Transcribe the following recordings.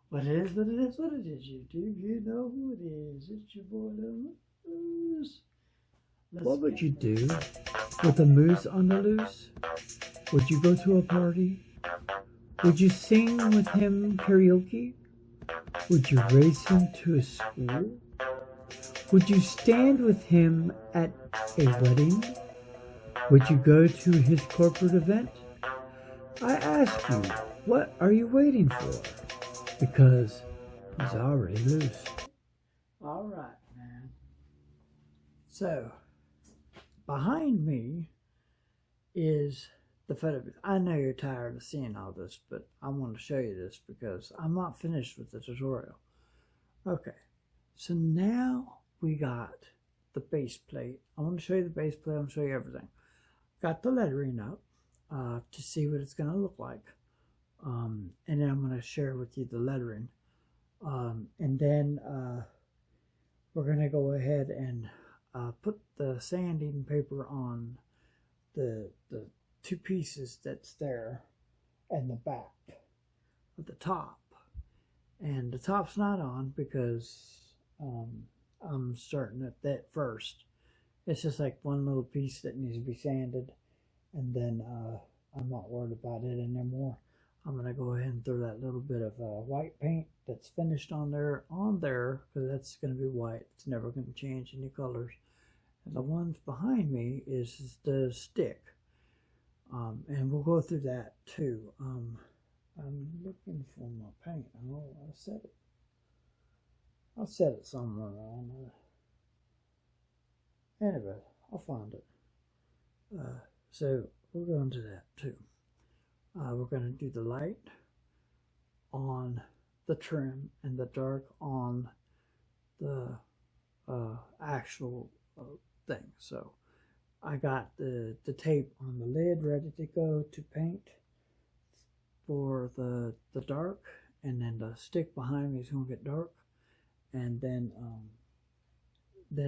What it is, what it is, what it is, YouTube. You know who it is. It's your boy, Moose. What would you do with a moose on the loose? Would you go to a party? Would you sing with him karaoke? Would you race him to a school? Would you stand with him at a wedding? Would you go to his corporate event? I ask you, what are you waiting for? Because he's already loose. All right, man. So, behind me is the photo booth. I know you're tired of seeing all this, but I want to show you this because I'm not finished with the tutorial. Okay, so now we got the base plate. I want to show you the base plate. I'm going to show you everything. Got the lettering up to see what it's going to look like. And then I'm going to share with you the lettering. And then we're going to go ahead and put the sanding paper on the two pieces that's there and the back at the top. And the top's not on because I'm starting at that first. It's just like one little piece that needs to be sanded, and then I'm not worried about it anymore. I'm going to go ahead and throw that little bit of white paint that's finished on there, because that's going to be white. It's never going to change any colors. And the ones behind me is the stick. And we'll go through that too. I'm looking for my paint. Oh, I'll set it somewhere around there. Anyway, I'll find it. So we're going to that too. We're going to do the light on the trim and the dark on the actual thing. So I got the tape on the lid ready to go to paint for the dark, and then the stick behind me is going to get dark, and then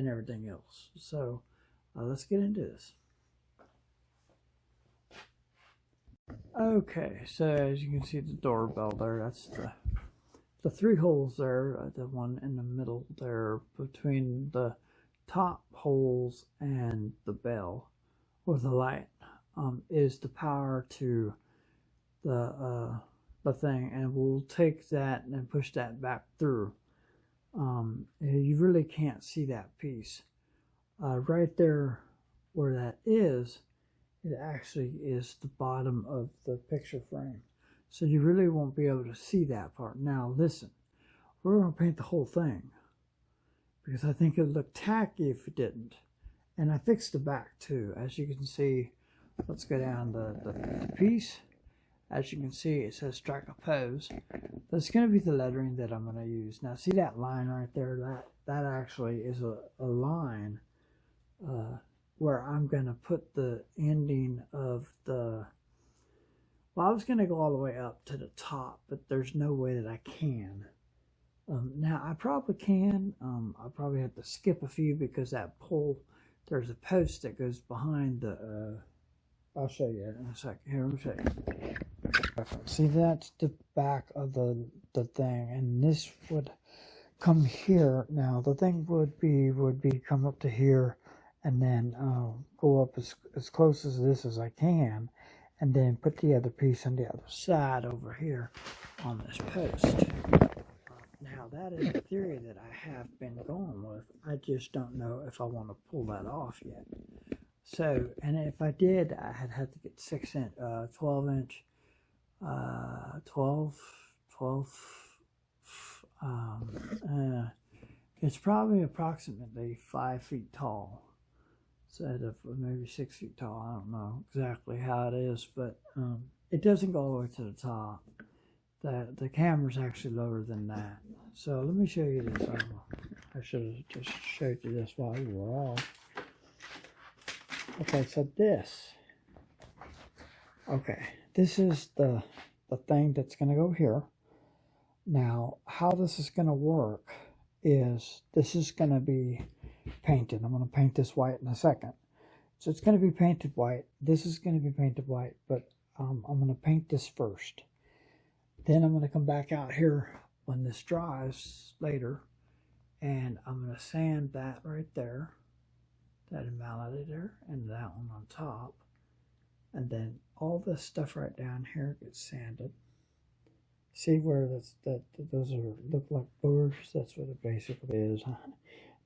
everything else. So let's get into this. Okay, so as you can see the doorbell there, that's the three holes there, the one in the middle there between the top holes and the bell or the light is the power to the thing, and we'll take that and push that back through. You really can't see that piece right there where that is. It actually is the bottom of the picture frame, so you really won't be able to see that part. Now listen, we're going to paint the whole thing because I think it would look tacky if it didn't. And I fixed the back too. As you can see, let's go down the piece. As you can see, it says strike a pose. That's going to be the lettering that I'm going to use. Now see that line right there? That actually is a line where I'm going to put the ending of the... Well, I was going to go all the way up to the top, but there's no way that I can. Now, I probably can. I'll probably have to skip a few because that pull, there's a post that goes behind the... I'll show you in a second. Here, let me show you. See, that's the back of the thing, and this would come here. Now, the thing would be come up to here, and then go up as close as this as I can, and then put the other piece on the other side over here on this post. Now that is the theory that I have been going with. I just don't know if I want to pull that off yet. So, and if I did, I had to get 12 inch, it's probably approximately 5 feet tall. Instead of maybe 6 feet tall. I don't know exactly how it is, but it doesn't go all the way to the top. The camera's actually lower than that. So let me show you this. I should have just showed you this while you were off. Okay, so this is the thing that's going to go here. Now, how this is going to work is this is going to be painted. I'm going to paint this white in a second. So it's going to be painted white. This is going to be painted white, but I'm going to paint this first. Then I'm going to come back out here when this dries later, and I'm going to sand that right there, that invalidity there, and that one on top. And then all this stuff right down here gets sanded. See where those look like bores? That's what it basically is.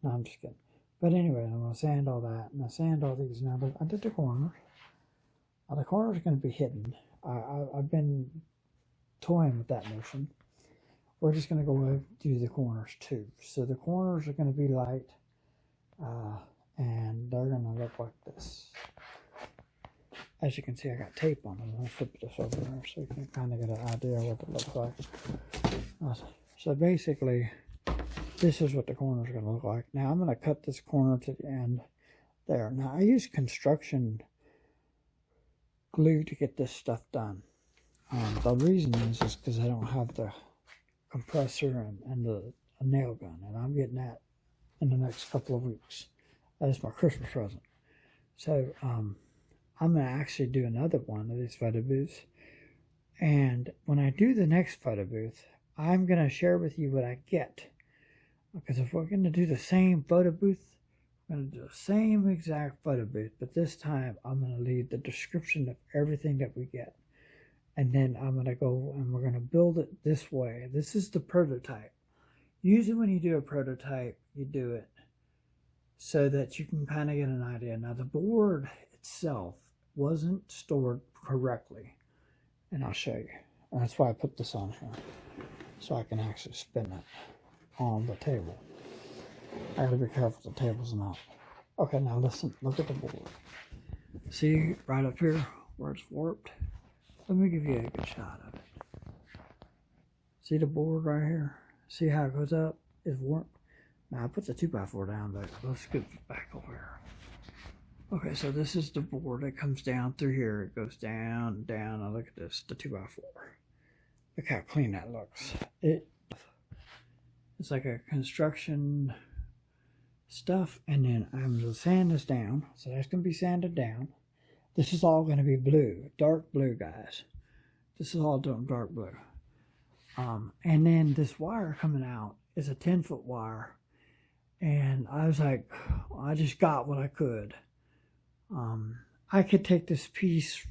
No, I'm just kidding. But anyway, I'm going to sand all that, and I sand all these. Now, I did the corners. Now, the corners are going to be hidden. I've been toying with that notion. We're just going to go do the corners too. So the corners are going to be light, and they're going to look like this. As you can see, I got tape on them. I'll flip this over there so you can kind of get an idea of what it looks like. So basically, this is what the corner is going to look like. Now I'm going to cut this corner to the end there. Now I use construction glue to get this stuff done. The reason is because I don't have the compressor and the nail gun, and I'm getting that in the next couple of weeks. That is my Christmas present. So I'm going to actually do another one of these photo booths, and when I do the next photo booth, I'm going to share with you what I get. Because if we're going to do the same photo booth, we're going to do the same exact photo booth, but this time I'm going to leave the description of everything that we get. And then I'm going to go and we're going to build it this way. This is the prototype. Usually when you do a prototype, you do it so that you can kind of get an idea. Now the board itself wasn't stored correctly, and I'll show you. And that's why I put this on here, so I can actually spin it on the table. I gotta be careful the table's not. Okay, now listen, look at the board. See right up here where it's warped? Let me give you a good shot of it. See the board right here? See how it goes up? It's warped. Now I put the 2x4 down, but let's get back over here. Okay, so this is the board. It comes down through here. It goes down, down. Now look at this, the 2x4. Look how clean that looks. It's like a construction stuff, and then I'm going to sand this down. So that's going to be sanded down. This is all going to be blue, dark blue, guys. This is all dark blue. And then this wire coming out is a 10-foot wire. And I was like, I just got what I could. I could take this piece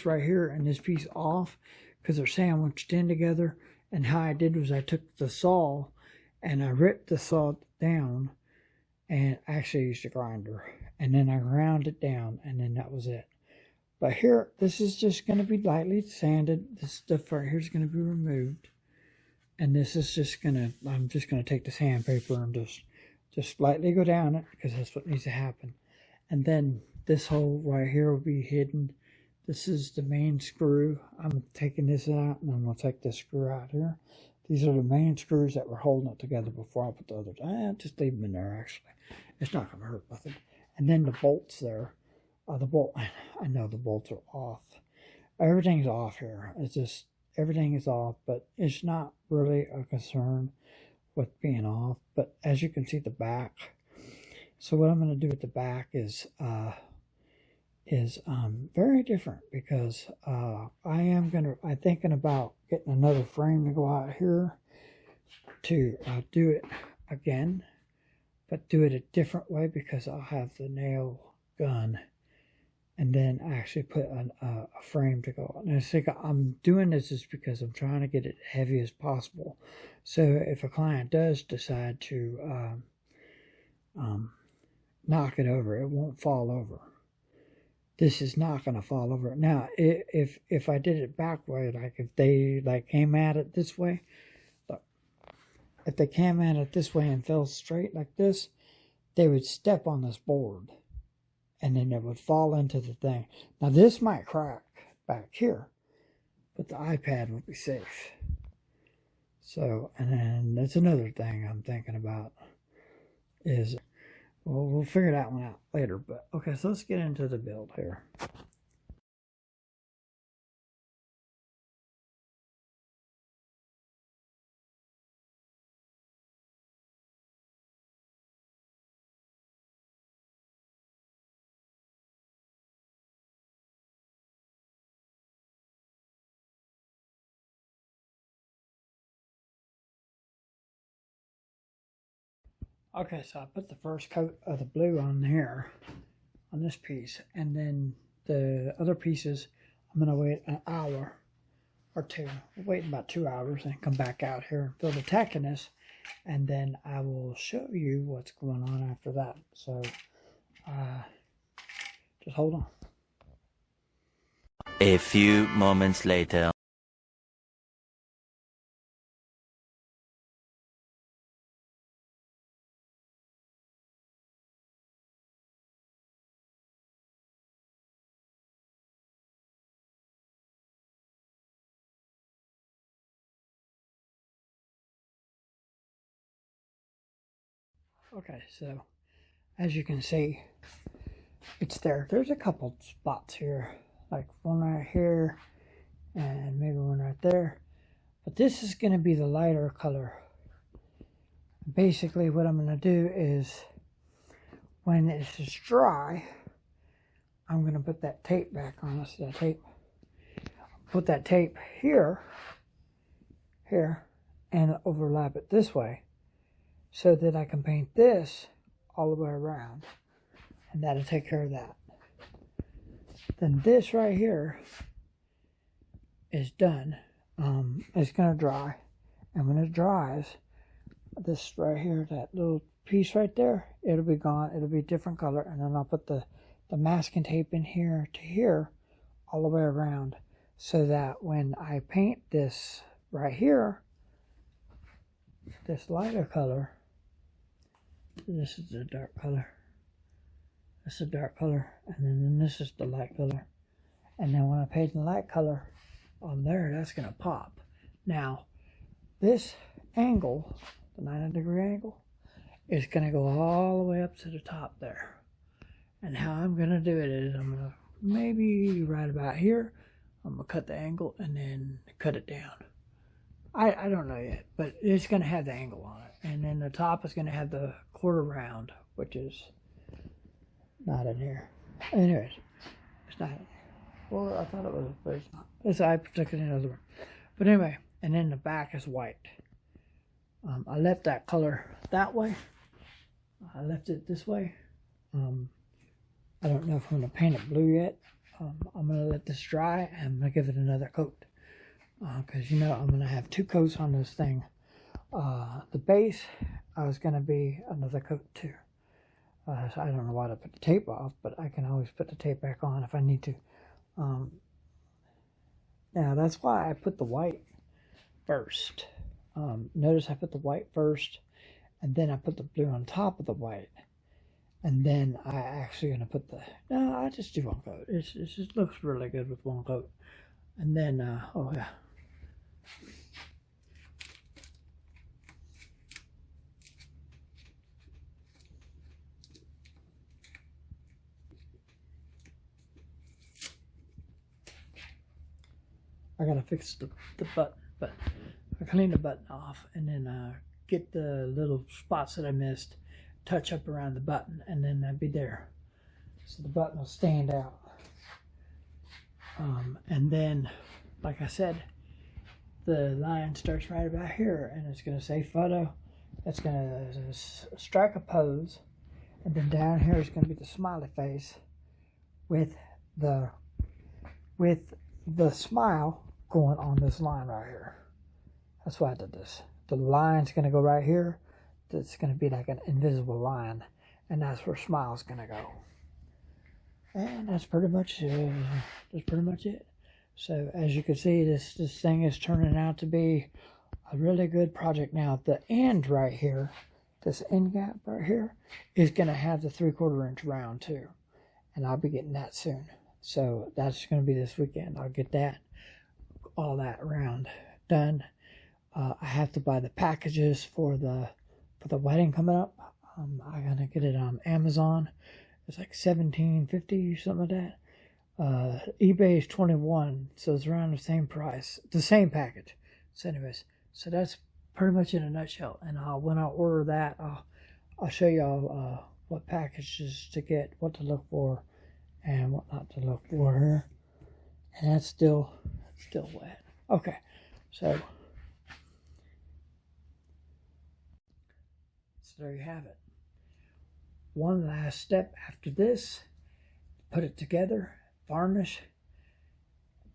right here and this piece off because they're sandwiched in together. And how I did was I took the saw and I ripped the saw down and actually used a grinder. And then I ground it down, and then that was it. But here, this is just going to be lightly sanded. This stuff right here is going to be removed. And this is just going to, I'm just going to take the sandpaper and just lightly go down it, because that's what needs to happen. And then this hole right here will be hidden. This is the main screw. I'm taking this out, and I'm going to take this screw out here. These are the main screws that were holding it together before I put the others. Just leave them in there, actually. It's not going to hurt nothing. And then the bolts there. The bolt, I know the bolts are off. Everything's off here. It's just, everything is off, but it's not really a concern with being off. But as you can see, the back. So what I'm going to do with the back is very different, because I'm thinking about getting another frame to go out here to do it again, but do it a different way, because I'll have the nail gun and then actually put a frame to go on. And I think I'm doing this is because I'm trying to get it heavy as possible. So if a client does decide to knock it over, it won't fall over. This is not going to fall over. Now, if I did it back way, like if they came at it this way, look, if they came at it this way and fell straight like this, they would step on this board, and then it would fall into the thing. Now, this might crack back here, but the iPad will be safe. So, and then that's another thing I'm thinking about is, well, we'll figure that one out later. But okay, so let's get into the build here. Okay, so I put the first coat of the blue on here, on this piece, and then the other pieces, I'm going to wait an hour or two. I'll wait about 2 hours and come back out here and fill the tackiness, and then I will show you what's going on after that. So, just hold on. A few moments later. Okay, so as you can see, it's there. There's a couple spots here, like one right here and maybe one right there. But this is going to be the lighter color. Basically what I'm going to do is when this is dry, I'm going to put that tape back on. See that tape? Put that tape here, and overlap it this way so that I can paint this all the way around. And that'll take care of that. Then this right here is done. It's going to dry. And when it dries, this right here, that little piece right there, it'll be gone. It'll be a different color. And then I'll put the masking tape in here to here all the way around so that when I paint this right here, this lighter color, this is the dark color. This is the dark color, and then this is the light color. And then when I paint the light color on there, that's going to pop. Now, this angle, the 90-degree angle, is going to go all the way up to the top there. And how I'm going to do it is I'm going to maybe right about here, I'm going to cut the angle and then cut it down. I don't know yet, but it's going to have the angle on it. And then the top is going to have the quarter round, which is not in here. Anyways, it's not in here. Well, I thought it was, but it's not. It's, I took it in another one. But anyway, and then the back is white. I left that color that way. I left it this way. I don't know if I'm going to paint it blue yet. I'm going to let this dry and I'm going to give it another coat. Because, you know, I'm going to have 2 coats on this thing. The base is going to be another coat too. So I don't know why to put the tape off, but I can always put the tape back on if I need to. Now, that's why I put the white first. Notice I put the white first, and then I put the blue on top of the white. And then I actually going to put the... No, I just do 1 coat. It just looks really good with 1 coat. And then, oh yeah. I gotta fix the button, but I clean the button off and then get the little spots that I missed, touch up around the button, and then that'd be there. So the button will stand out. And then, like I said, the line starts right about here, and it's gonna say photo. It's gonna strike a pose, and then down here is gonna be the smiley face with the smile going on this line right here. That's why I did this. The line's going to go right here. That's going to be like an invisible line, and that's where smile's going to go. And that's pretty much it. So as you can see, this thing is turning out to be a really good project. Now at the end right here, this end gap right here is going to have the 3/4 inch round too, and I'll be getting that soon. So that's going to be this weekend. I'll get that, all that round done. I have to buy the packages for the wedding coming up. I'm gonna get it on Amazon. It's like $17.50, something like that. eBay is $21, so it's around the same price, the same package. So anyways, so that's pretty much in a nutshell. And when I order that, I'll show y'all what packages to get, what to look for, and what not to look for here. And that's still wet. Okay, so So there you have it. One last step after this, put it together, varnish,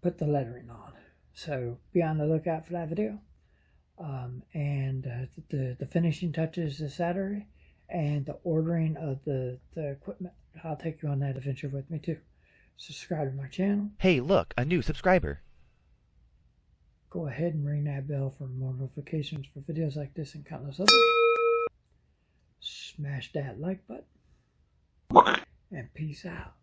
put the lettering on. So be on the lookout for that video. The finishing touches this Saturday, and the ordering of the equipment. I'll take you on that adventure with me too. Subscribe to my channel. Hey, look, a new subscriber. Go ahead and ring that bell for more notifications for videos like this and countless others. Smash that like button. And peace out.